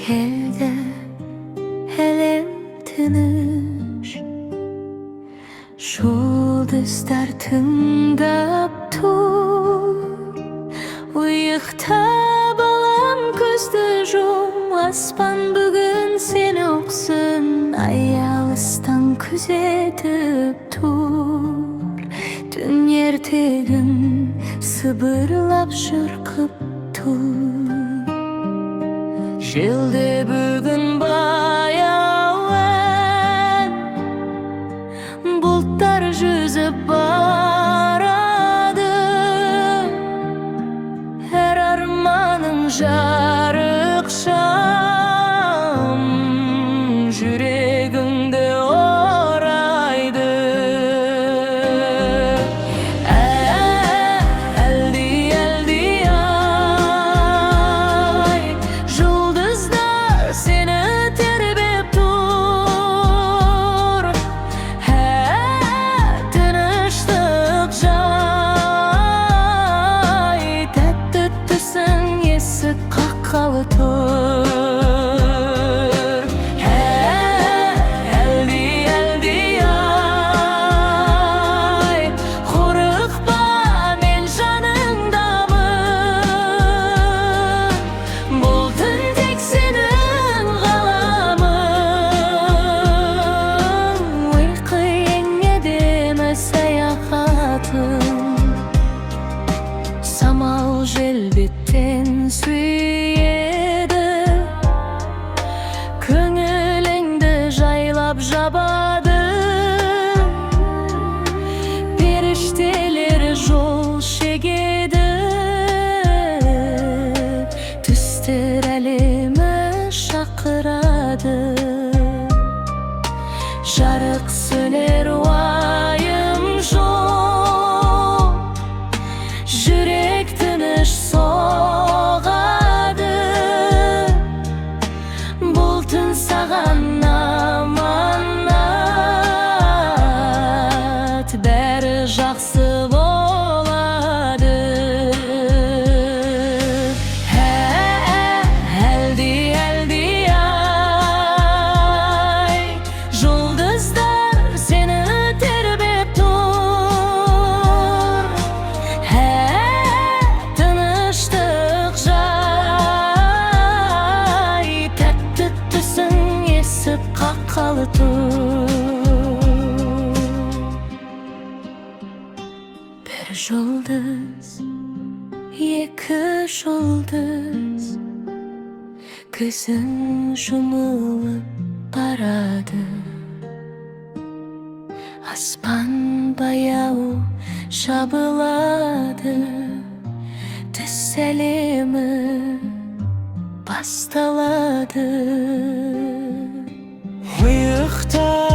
Elde elem tыныш, жұлдыздар тыңдап тұр. Ұйықта балам көзді жұм, аспан бүгін сені оқсын, ай алыстан күзетіп тұр. Түн ертегін сыбырлап шырқып тұр. Желді бүгін баяу ән, бұлттар жүзіп барады. Әр арманың жарық шам, жүрегіңді орайды. Әлди, әлди ай, жұлдыздар сені тербеп тұр. Тыныштық жай, тәтті түсің есік қаққалы тұр. Әлди, әлди ай, қорықпа, мен жаныңдамын. Бұл түн тек сенің ғаламың, ұйқы ең әдемі саяхатың. Самал желбеттен сүйеді, көңіліңді жайлап жабады. Періштелер жол шегеді, түстер әлемі шақырады. Жарық сөнер уайым жоқ, жүрек тыныш соғады. Бұл түн саған аманат, бәрі жақсы болады. Әлди, әлди ай, жұлдыздар сені тербеп тұр. Тыныштық жай, тәтті түсің есіп қаққалы тұр. Бір жұлдыз, екі жұлдыз, көзің жұмылып барады. Аспан баяу жабылады, түс әлемі басталады. Ұйықта